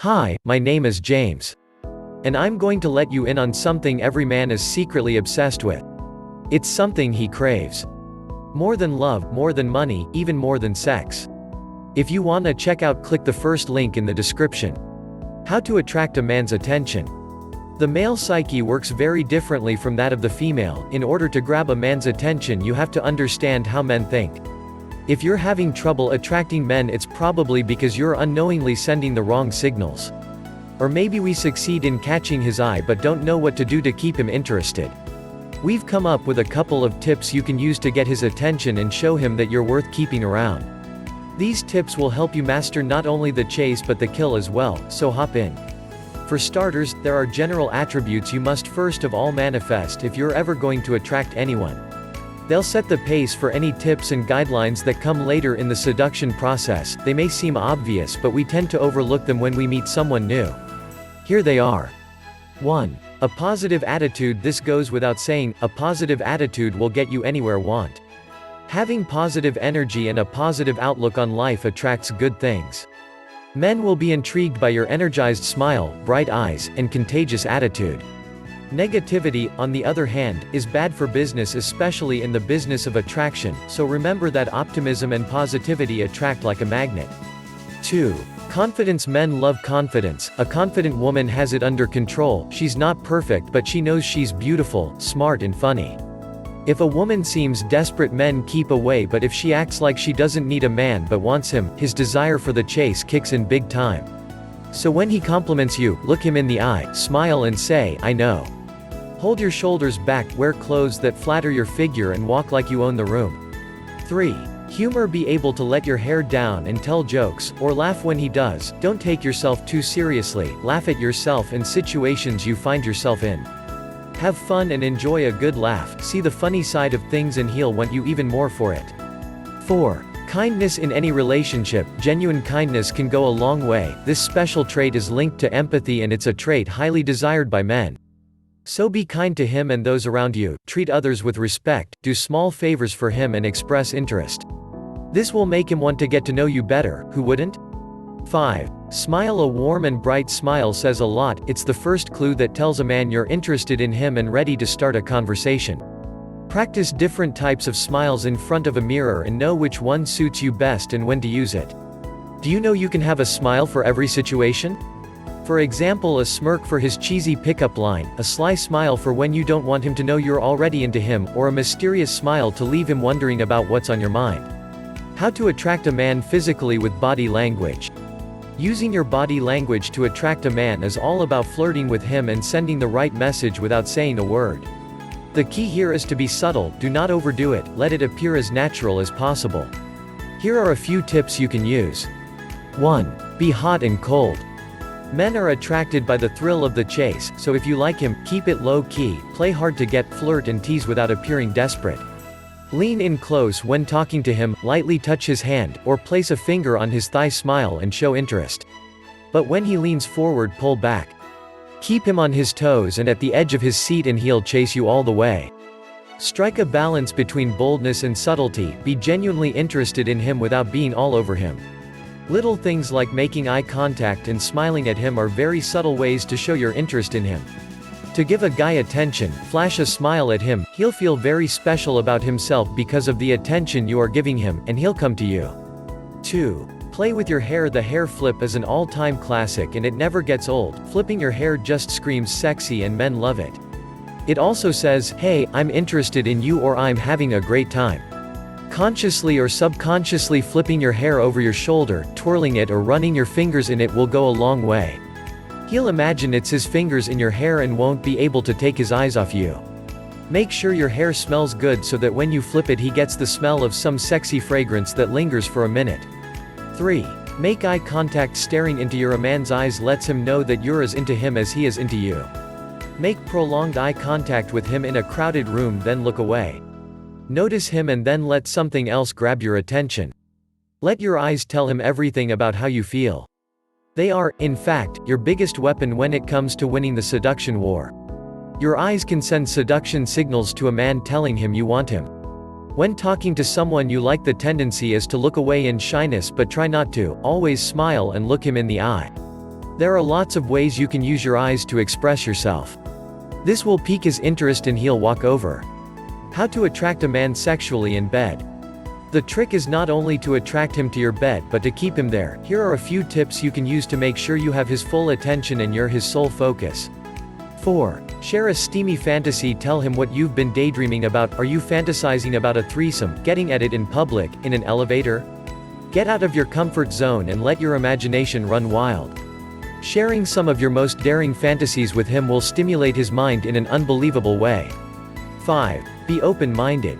Hi, my name is James. And I'm going to let you in on something every man is secretly obsessed with. It's something he craves. More than love, more than money, even more than sex. If you wanna check out, click the first link in the description. How to attract a man's attention. The male psyche works very differently from that of the female. In order to grab a man's attention, you have to understand how men think. If you're having trouble attracting men, it's probably because you're unknowingly sending the wrong signals. Or maybe we succeed in catching his eye but don't know what to do to keep him interested. We've come up with a couple of tips you can use to get his attention and show him that you're worth keeping around. These tips will help you master not only the chase but the kill as well, so hop in. For starters, there are general attributes you must first of all manifest if you're ever going to attract anyone. They'll set the pace for any tips and guidelines that come later in the seduction process. They may seem obvious, but we tend to overlook them when we meet someone new. Here they are. 1. A positive attitude. This goes without saying, a positive attitude will get you anywhere you want. Having positive energy and a positive outlook on life attracts good things. Men will be intrigued by your energized smile, bright eyes, and contagious attitude. Negativity, on the other hand, is bad for business, especially in the business of attraction, so remember that optimism and positivity attract like a magnet. 2. Confidence. Men love confidence. A confident woman has it under control. She's not perfect, but she knows she's beautiful, smart and funny. If a woman seems desperate, men keep away, but if she acts like she doesn't need a man but wants him, his desire for the chase kicks in big time. So when he compliments you, look him in the eye, smile and say, "I know." Hold your shoulders back, wear clothes that flatter your figure and walk like you own the room. 3. Humor. Be able to let your hair down and tell jokes, or laugh when he does. Don't take yourself too seriously, laugh at yourself and situations you find yourself in. Have fun and enjoy a good laugh, see the funny side of things and he'll want you even more for it. 4. Kindness. In any relationship, genuine kindness can go a long way. This special trait is linked to empathy and it's a trait highly desired by men. So be kind to him and those around you, treat others with respect, do small favors for him and express interest. This will make him want to get to know you better, who wouldn't? 5. Smile. A warm and bright smile says a lot. It's the first clue that tells a man you're interested in him and ready to start a conversation. Practice different types of smiles in front of a mirror and know which one suits you best and when to use it. Do you know you can have a smile for every situation? For example, a smirk for his cheesy pickup line, a sly smile for when you don't want him to know you're already into him, or a mysterious smile to leave him wondering about what's on your mind. How to attract a man physically with body language. Using your body language to attract a man is all about flirting with him and sending the right message without saying a word. The key here is to be subtle, do not overdo it, let it appear as natural as possible. Here are a few tips you can use. 1. Be hot and cold. Men are attracted by the thrill of the chase, so if you like him, keep it low-key, play hard to get, flirt and tease without appearing desperate. Lean in close when talking to him, lightly touch his hand, or place a finger on his thigh, smile and show interest. But when he leans forward, pull back. Keep him on his toes and at the edge of his seat and he'll chase you all the way. Strike a balance between boldness and subtlety, be genuinely interested in him without being all over him. Little things like making eye contact and smiling at him are very subtle ways to show your interest in him. To give a guy attention, flash a smile at him, he'll feel very special about himself because of the attention you are giving him, and he'll come to you. 2. Play with your hair. The hair flip is an all-time classic and it never gets old. Flipping your hair just screams sexy and men love it. It also says, "Hey, I'm interested in you," or "I'm having a great time." Consciously or subconsciously flipping your hair over your shoulder, twirling it or running your fingers in it will go a long way. He'll imagine it's his fingers in your hair and won't be able to take his eyes off you. Make sure your hair smells good so that when you flip it he gets the smell of some sexy fragrance that lingers for a minute. 3. Make eye contact. Staring into your man's eyes lets him know that you're as into him as he is into you. Make prolonged eye contact with him in a crowded room, then look away. Notice him and then let something else grab your attention. Let your eyes tell him everything about how you feel. They are, in fact, your biggest weapon when it comes to winning the seduction war. Your eyes can send seduction signals to a man telling him you want him. When talking to someone you like, the tendency is to look away in shyness, but try not to, always smile and look him in the eye. There are lots of ways you can use your eyes to express yourself. This will pique his interest and he'll walk over. How to attract a man sexually in bed. The trick is not only to attract him to your bed but to keep him there. Here are a few tips you can use to make sure you have his full attention and you're his sole focus. 4. Share a steamy fantasy. Tell him what you've been daydreaming about. Are you fantasizing about a threesome, getting at it in public, in an elevator? Get out of your comfort zone and let your imagination run wild. Sharing some of your most daring fantasies with him will stimulate his mind in an unbelievable way. 5. Be open-minded.